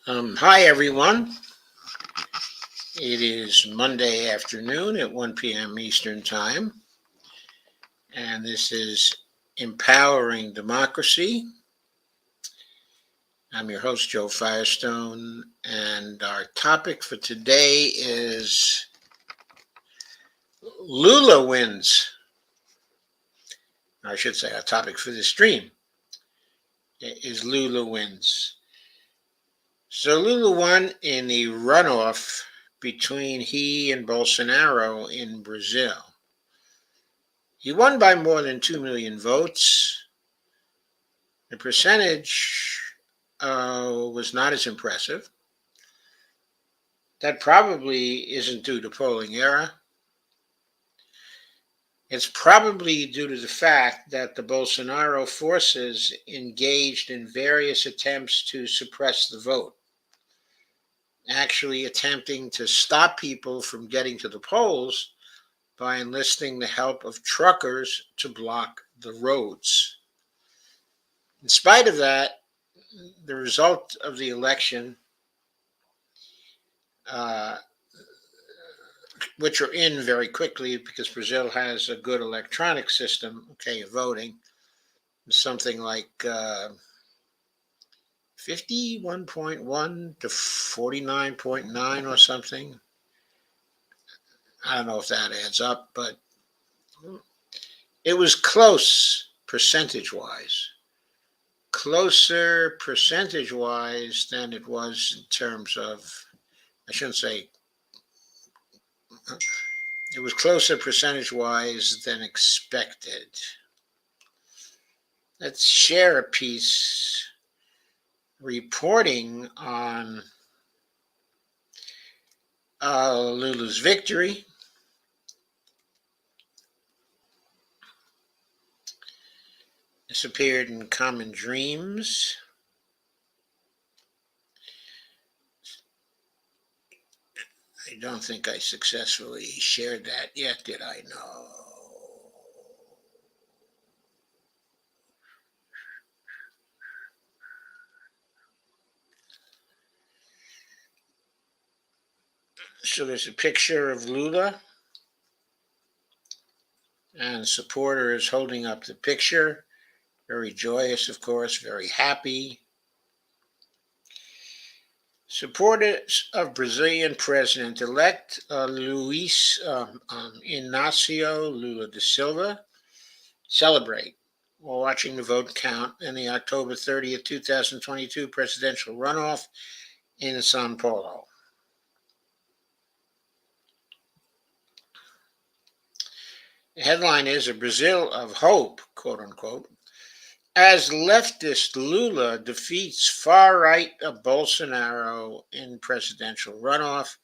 Hi, everyone. It is Monday afternoon at 1 p.m. Eastern Time, and this is Empowering Democracy. I'm your host, Joe Firestone, and our topic for today is Lula wins. I should say our topic for this stream is Lula wins. So Lula won in the runoff between he and Bolsonaro in Brazil. He won by more than 2 million votes. The percentage was not as impressive. That probably isn't due to polling error. It's probably due to the fact that the Bolsonaro forces engaged in various attempts to suppress the vote, actually attempting to stop people from getting to the polls by enlisting the help of truckers to block the roads. In spite of that, the result of the election, uh, which are in very quickly because Brazil has a good electronic system, of voting, something like 51.1 to 49.9 or something. I don't know if that adds up, but it was close percentage wise. Closer percentage wise than it was in terms of, I shouldn't say, it was closer percentage wise than expected. Let's share a piece reporting on Lula's victory. This appeared in Common Dreams. I don't think I successfully shared that yet, did I? No. So there's a picture of Lula, and supporters holding up the picture. Very joyous, of course, very happy. Supporters of Brazilian President-elect Luiz Inácio Lula da Silva celebrate while watching the vote count in the October 30th, 2022 presidential runoff in Sao Paulo. The headline is "A Brazil of Hope," quote unquote, as leftist Lula defeats far-right Bolsonaro in presidential runoff.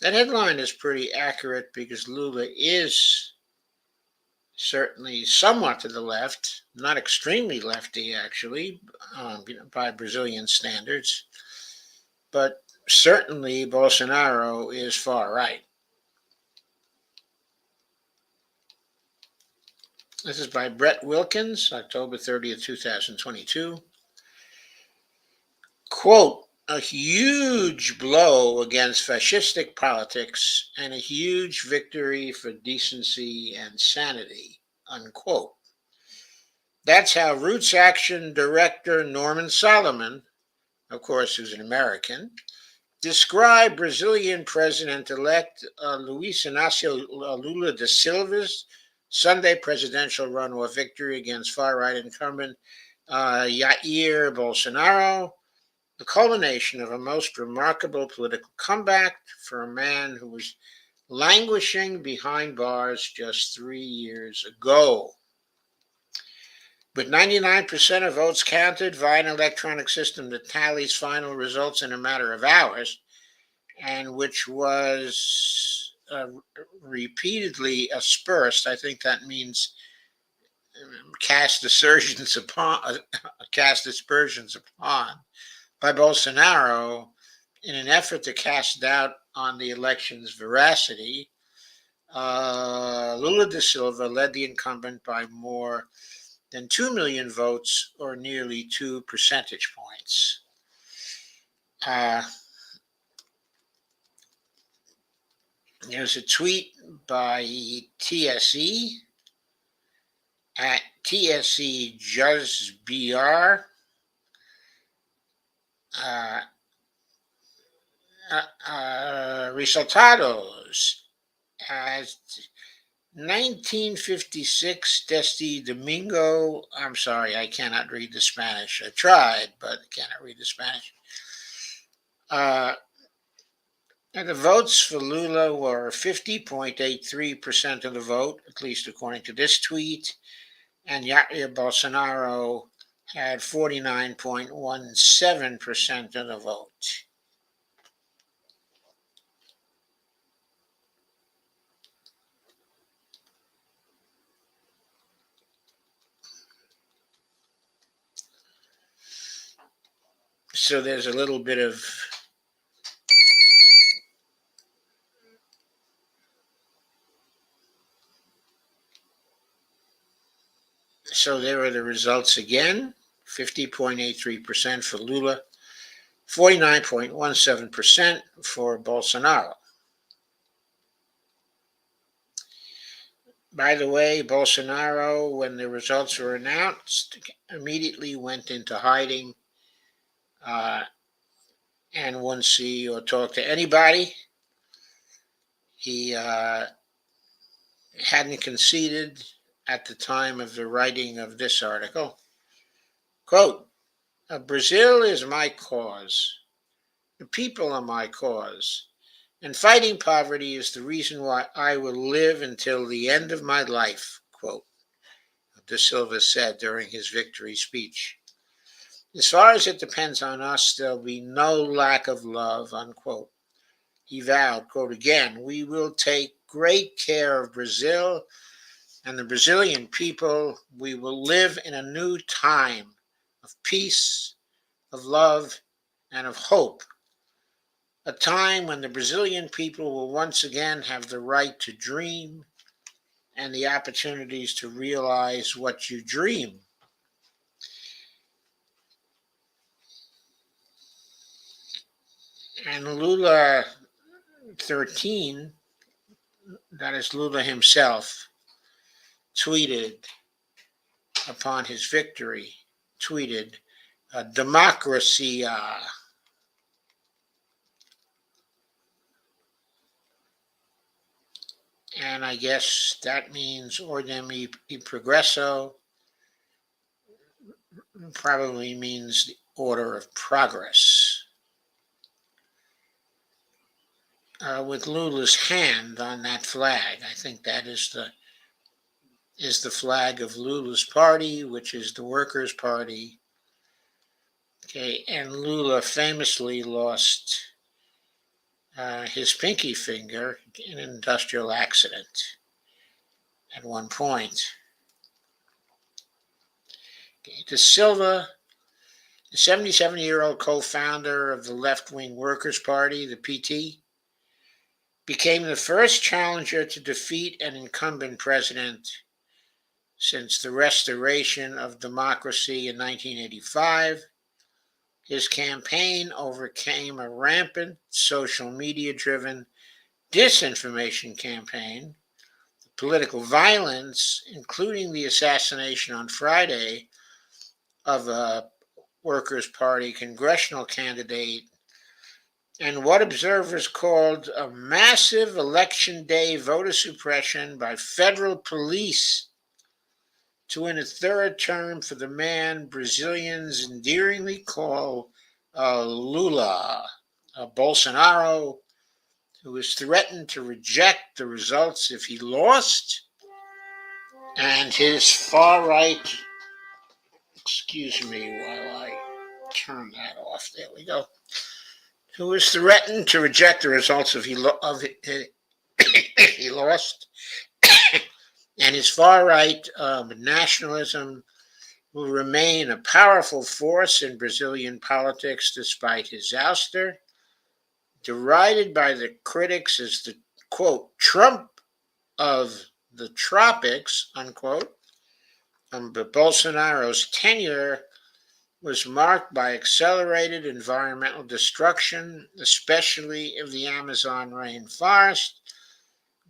That headline is pretty accurate because Lula is certainly somewhat to the left, not extremely lefty actually, by Brazilian standards, but certainly Bolsonaro is far right. This is by Brett Wilkins, October 30th, 2022. Quote, "A huge blow against fascistic politics and a huge victory for decency and sanity," unquote. That's how Roots Action director Norman Solomon, of course, who's an American, described Brazilian President-elect Luiz Inácio Lula da Silva's Sunday presidential runoff victory against far-right incumbent Jair Bolsonaro, the culmination of a most remarkable political comeback for a man who was languishing behind bars just 3 years ago. With 99% of votes counted via an electronic system that tallies final results in a matter of hours, and which was repeatedly aspersed, I think that means cast aspersions upon by Bolsonaro in an effort to cast doubt on the election's veracity. Lula da Silva led the incumbent by more than 2 million votes, or nearly 2 percentage points. Uh, there's a tweet by TSE at TSE Juz BR. Uh, Resultados as 1956 Desti Domingo. I'm sorry, I cannot read the Spanish. I tried, but I cannot read the Spanish. And the votes for Lula were 50.83% of the vote, at least according to this tweet, and Jair Bolsonaro had 49.17% of the vote. So there's a little bit of so there are the results again. 50.83% for Lula, 49.17% for Bolsonaro. By the way, Bolsonaro, when the results were announced, immediately went into hiding and wouldn't see or talk to anybody. He hadn't conceded at the time of the writing of this article. Quote, Brazil is my cause. The people are my cause. And fighting poverty is the reason why I will live until the end of my life, quote, De Silva said during his victory speech. As far as it depends on us, there'll be no lack of love, unquote. He vowed, quote again, we will take great care of Brazil and the Brazilian people. We will live in a new time of peace, of love, and of hope. A time when the Brazilian people will once again have the right to dream and the opportunities to realize what you dream. And Lula 13, that is Lula himself, tweeted upon his victory, tweeted, democracy. And I guess that means ordem y progreso, probably means the order of progress. With Lula's hand on that flag, I think that is the flag of Lula's party, which is the Workers' Party. Okay, and Lula famously lost his pinky finger in an industrial accident at one point. Okay, De Silva, the 77-year-old co-founder of the left-wing Workers' Party, the PT, became the first challenger to defeat an incumbent president since the restoration of democracy in 1985. His campaign overcame a rampant social media-driven disinformation campaign, political violence, including the assassination on Friday of a Workers' Party congressional candidate, and what observers called a massive election day voter suppression by federal police to win a third term for the man Brazilians endearingly call Lula, Bolsonaro, who was threatened to reject the results if he lost, and his far right, excuse me while I turn that off, there we go, who was threatened to reject the results if he lost, and his far right nationalism will remain a powerful force in Brazilian politics despite his ouster, derided by the critics as the, quote, Trump of the tropics, unquote. But Bolsonaro's tenure was marked by accelerated environmental destruction, especially of the Amazon rainforest,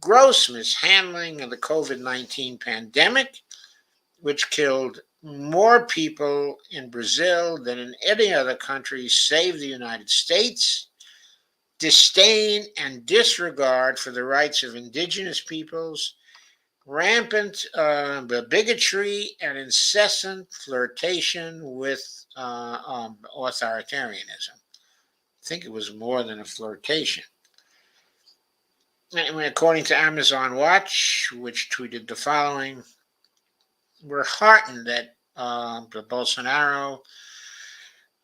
gross mishandling of the COVID-19 pandemic, which killed more people in Brazil than in any other country save the United States, disdain and disregard for the rights of indigenous peoples, rampant bigotry, and incessant flirtation with authoritarianism. I think it was more than a flirtation. Anyway, according to Amazon Watch, which tweeted the following, we're heartened that Bolsonaro,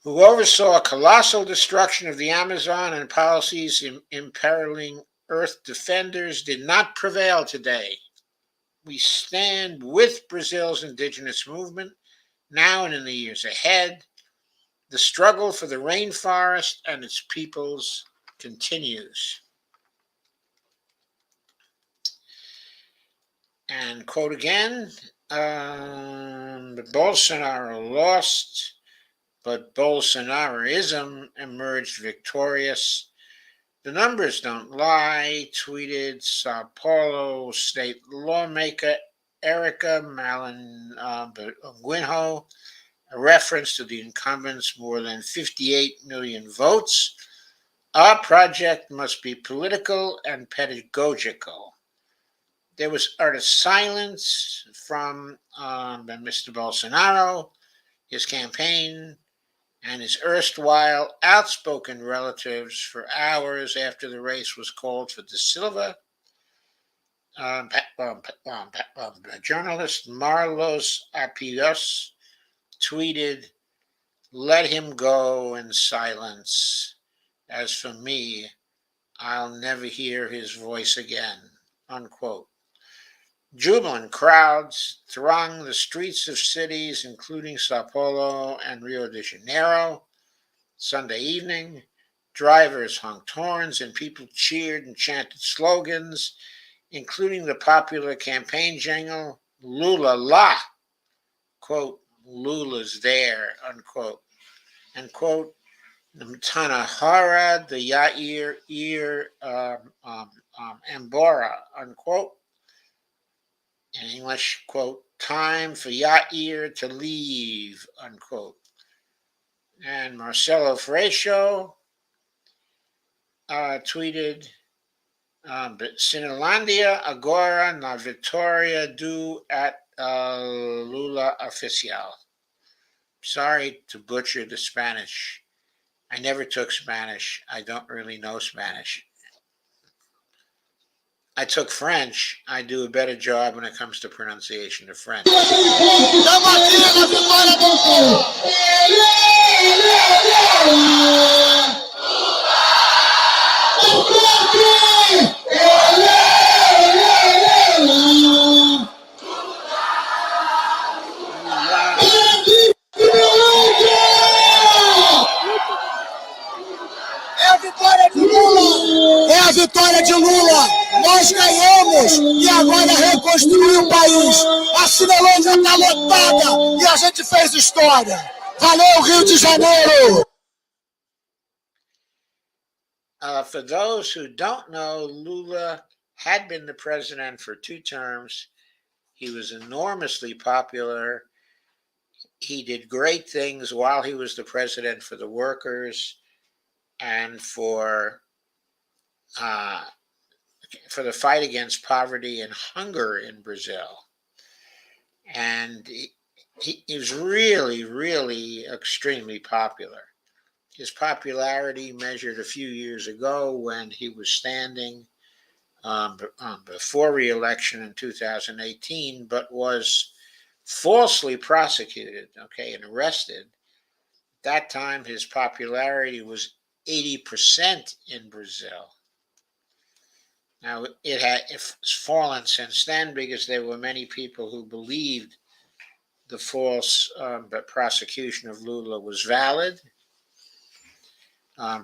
who oversaw colossal destruction of the Amazon and policies imperiling Earth defenders, did not prevail today. We stand with Brazil's indigenous movement now and in the years ahead. The struggle for the rainforest and its peoples continues. And quote again, Bolsonaro lost, but Bolsonarism emerged victorious. The numbers don't lie, tweeted Sao Paulo state lawmaker Erica Malanguinho, a reference to the incumbent's more than 58 million votes. Our project must be political and pedagogical. There was utter silence from Mr. Bolsonaro, his campaign, and his erstwhile outspoken relatives for hours after the race was called for De Silva. Journalist Marlos Apios tweeted, "Let him go in silence. As for me, I'll never hear his voice again," unquote. Jubilant crowds thronged the streets of cities, including Sao Paulo and Rio de Janeiro. Sunday evening, drivers honked horns and people cheered and chanted slogans, including the popular campaign jingle, Lula la, quote, Lula's there, unquote, and quote, Mtanahara the Yair Ambora, unquote. In English, quote, time for Yair to leave, unquote. And Marcelo Freixo tweeted, Cinelândia agora na vitória do Lula oficial. Sorry to butcher the Spanish. I never took Spanish. I don't really know Spanish. I took French. I do a better job when it comes to pronunciation of French. É a vitória de Lula. Nós ganhamos e agora reconstruir o país. A Cinelândia está lotada e a gente fez história. Valeu, Rio de Janeiro! For those who don't know, Lula had been the president for 2 terms. He was enormously popular. He did great things while he was the president for the workers and for the fight against poverty and hunger in Brazil. And he was really, really extremely popular. His popularity measured a few years ago when he was standing before re-election in 2018, but was falsely prosecuted, and arrested. At that time, his popularity was 80% in Brazil. Now, it's fallen since then because there were many people who believed the false prosecution of Lula was valid.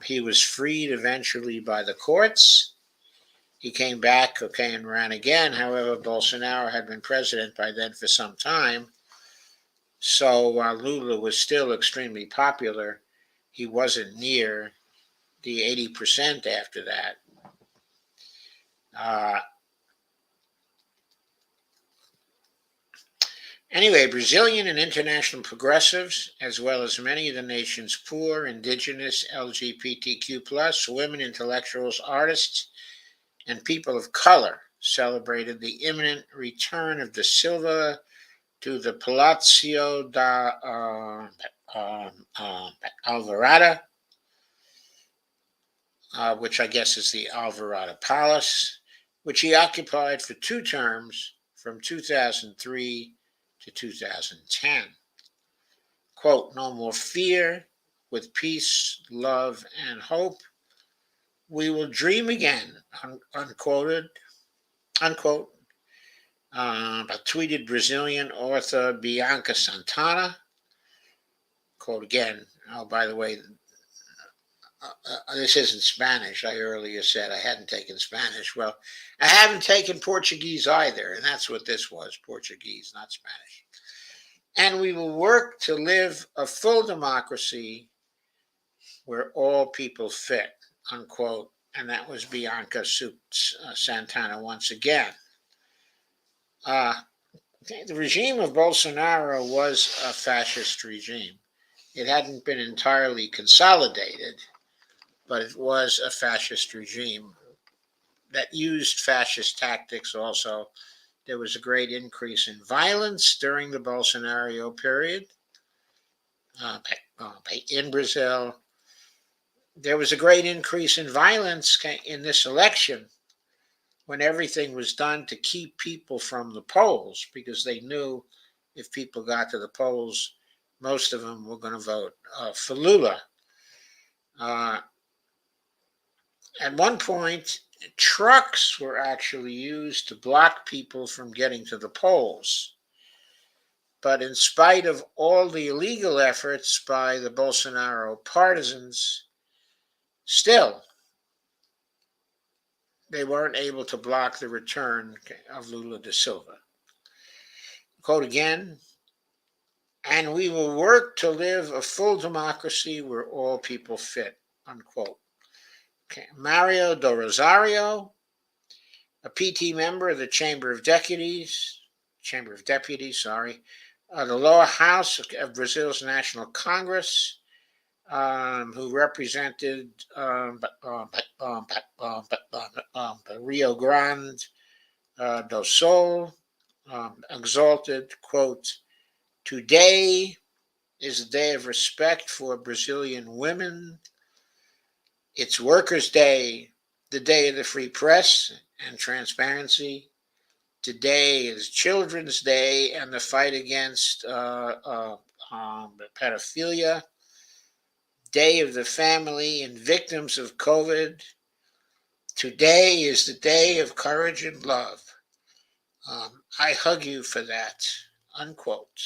He was freed eventually by the courts. He came back, and ran again. However, Bolsonaro had been president by then for some time. So while Lula was still extremely popular, he wasn't near the 80% after that. Uh, Anyway, Brazilian and international progressives, as well as many of the nation's poor, indigenous, LGBTQ, women, intellectuals, artists, and people of color, celebrated the imminent return of da Silva to the Palácio da Alvorada, which I guess is the Alvorada Palace, which he occupied for 2 terms from 2003 to 2010. Quote, no more fear, with peace, love, and hope, we will dream again, unquoted, unquote, a tweeted Brazilian author Bianca Santana. Quote again, oh, by the way, this isn't Spanish. I earlier said I hadn't taken Spanish. Well, I haven't taken Portuguese either, and that's what this was, Portuguese, not Spanish. And we will work to live a full democracy where all people fit, unquote. And that was Bianca Santana once again. The regime of Bolsonaro was a fascist regime. It hadn't been entirely consolidated, but it was a fascist regime that used fascist tactics also. There was a great increase in violence during the Bolsonaro period in Brazil. There was a great increase in violence in this election when everything was done to keep people from the polls because they knew if people got to the polls, most of them were going to vote for Lula. At one point, trucks were actually used to block people from getting to the polls. But in spite of all the illegal efforts by the Bolsonaro partisans, still, they weren't able to block the return of Lula da Silva. Quote again, and we will work to live a full democracy where all people fit, unquote. Okay. Mario do Rosario, a PT member of the Chamber of Deputies, the lower house of Brazil's National Congress, who represented Rio Grande do Sul, exalted, quote, today is a day of respect for Brazilian women. It's Workers' Day, the day of the free press and transparency. Today is Children's Day and the fight against pedophilia. Day of the Family and Victims of COVID. Today is the day of courage and love. I hug you for that, unquote.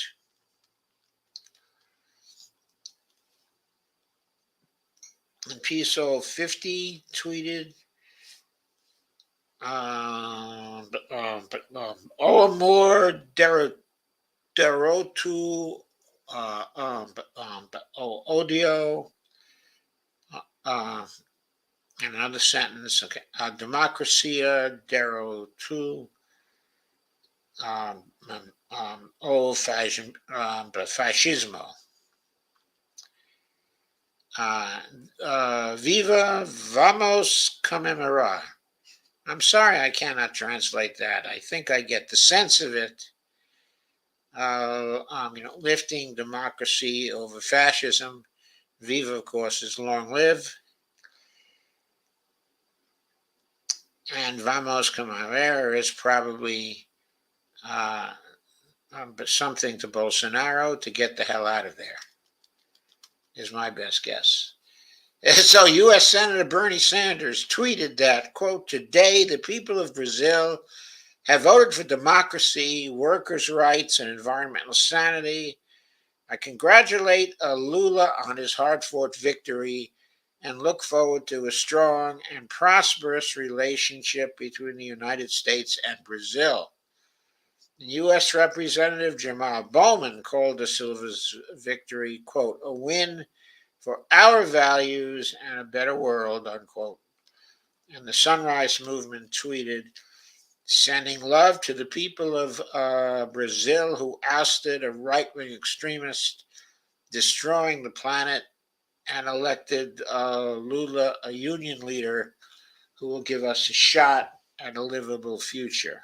And Piso 50 tweeted, O amor derotu odio, another sentence, okay, democracia derotu o fascismo. Viva vamos comemorar. I'm sorry I cannot translate that. I think I get the sense of it. Lifting democracy over fascism. Viva, of course, is long live. And vamos comemorar is probably something to Bolsonaro to get the hell out of there, is my best guess. So U.S. Senator Bernie Sanders tweeted that, quote, today the people of Brazil have voted for democracy, workers' rights, and environmental sanity. I congratulate Lula on his hard-fought victory and look forward to a strong and prosperous relationship between the United States and Brazil. U.S. Representative Jamal Bowman called Da Silva's victory, quote, a win for our values and a better world, unquote. And the Sunrise Movement tweeted, sending love to the people of Brazil who ousted a right wing extremist, destroying the planet, and elected Lula a union leader who will give us a shot at a livable future.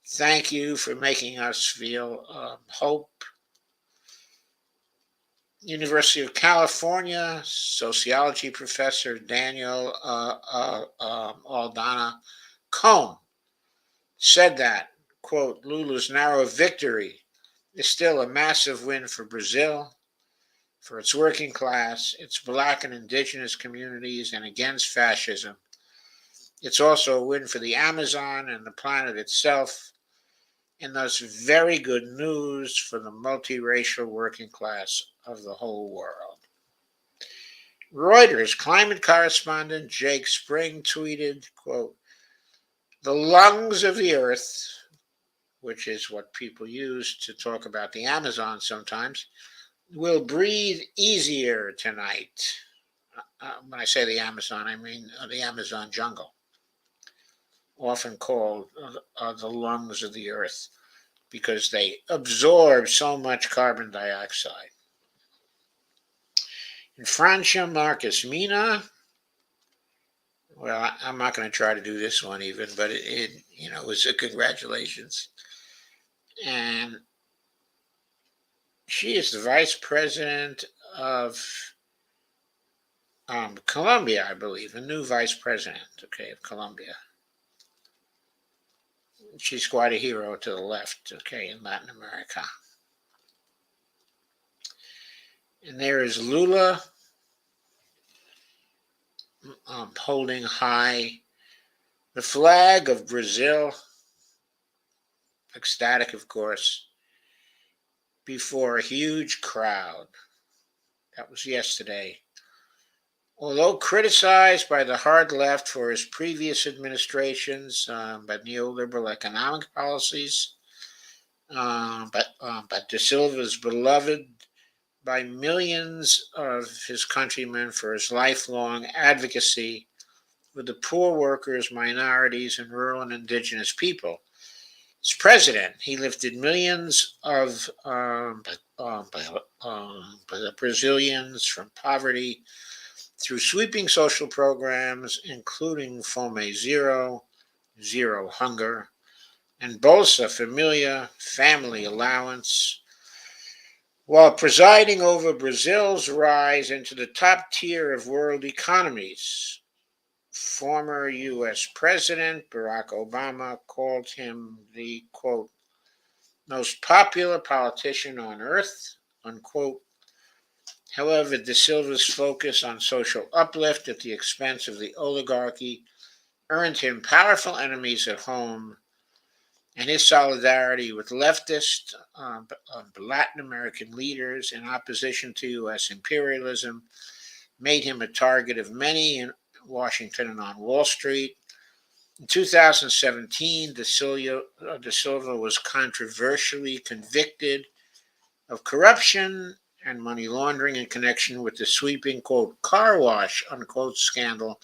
Thank you for making us feel hope. University of California sociology professor Daniel Aldana Cohn said that, quote, Lula's narrow victory is still a massive win for Brazil, for its working class, its black and indigenous communities, and against fascism. It's also a win for the Amazon and the planet itself, and thus very good news for the multiracial working class of the whole world. Reuters climate correspondent Jake Spring tweeted, quote, the lungs of the earth, which is what people use to talk about the Amazon sometimes, will breathe easier tonight. When I say the Amazon, I mean the Amazon jungle, often called the lungs of the earth because they absorb so much carbon dioxide. In Francia Marcus Mina, well, I'm not going to try to do this one even, but it was a congratulations. And she is the vice president of Colombia, I believe, a new vice president, okay, of Colombia. She's quite a hero to the left, okay, in Latin America. And there is Lula holding high the flag of Brazil, ecstatic, of course, before a huge crowd. That was yesterday. Although criticized by the hard left for his previous administrations, by neoliberal economic policies, but De Silva is beloved by millions of his countrymen for his lifelong advocacy with the poor, workers, minorities, and rural and indigenous people. As president, he lifted millions of Brazilians from poverty through sweeping social programs, including Fome Zero, Zero Hunger, and Bolsa Familia, Family Allowance, while presiding over Brazil's rise into the top tier of world economies. Former U.S. President Barack Obama called him the, quote, most popular politician on earth, unquote. However, De Silva's focus on social uplift at the expense of the oligarchy earned him powerful enemies at home, and his solidarity with leftist Latin American leaders in opposition to U.S. imperialism made him a target of many in Washington and on Wall Street. In 2017, De Silva was controversially convicted of corruption and money laundering in connection with the sweeping, quote, car wash, unquote, scandal.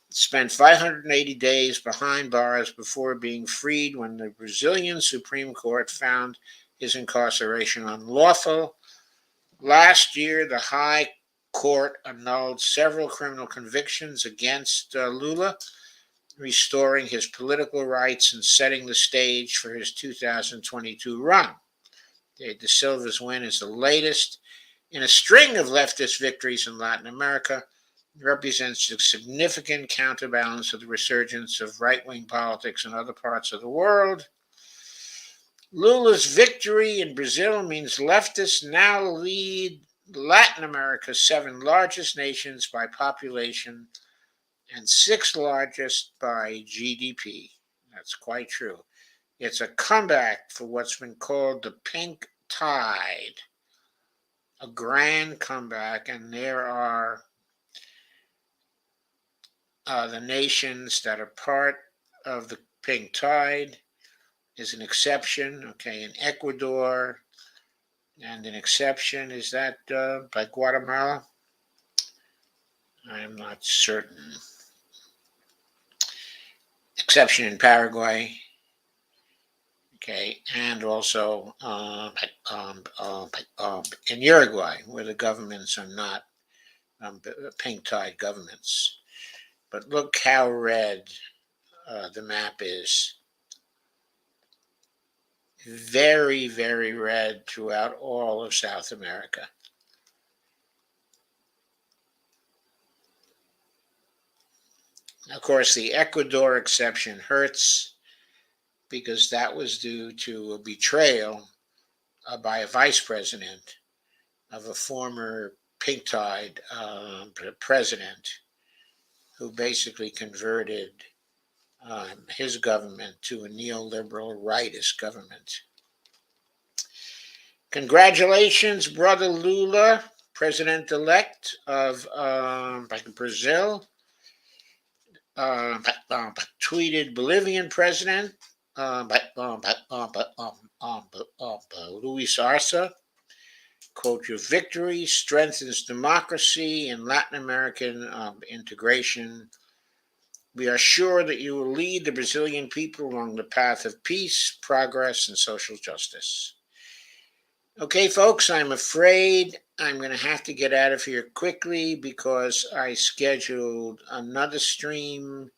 Spent 580 days behind bars before being freed when the Brazilian Supreme Court found his incarceration unlawful. Last year, the High Court annulled several criminal convictions against Lula, restoring his political rights and setting the stage for his 2022 run. De Silva's win is the latest in a string of leftist victories in Latin America. It represents a significant counterbalance to the resurgence of right-wing politics in other parts of the world. Lula's victory in Brazil means leftists now lead Latin America's 7 largest nations by population and 6th largest by GDP. That's quite true. It's a comeback for what's been called the pink tide, a grand comeback, and there are the nations that are part of the pink tide is an exception. Okay, in Ecuador, and an exception is that by Guatemala. I'm not certain. Exception in Paraguay. Okay, and also in Uruguay, where the governments are not pink-tide governments. But look how red the map is. Very, very red throughout all of South America. Of course, the Ecuador exception hurts because that was due to a betrayal by a vice president of a former pink-tide president who basically converted his government to a neoliberal rightist government. Congratulations, brother Lula, president-elect of Brazil. Tweeted Bolivian president Luis Arce, quote, your victory strengthens democracy and Latin American integration. We are sure that you will lead the Brazilian people along the path of peace, progress, and social justice. Okay, folks, I'm afraid I'm going to have to get out of here quickly because I scheduled another stream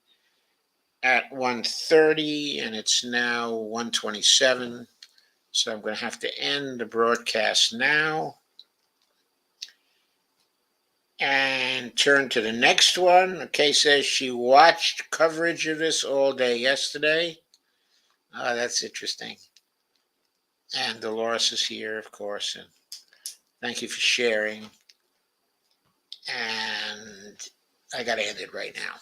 at 1:30 and it's now 1:27. So I'm going to have to end the broadcast now and turn to the next one. Okay, says she watched coverage of this all day yesterday. That's interesting. And Dolores is here, of course, and thank you for sharing. And I got to end it right now.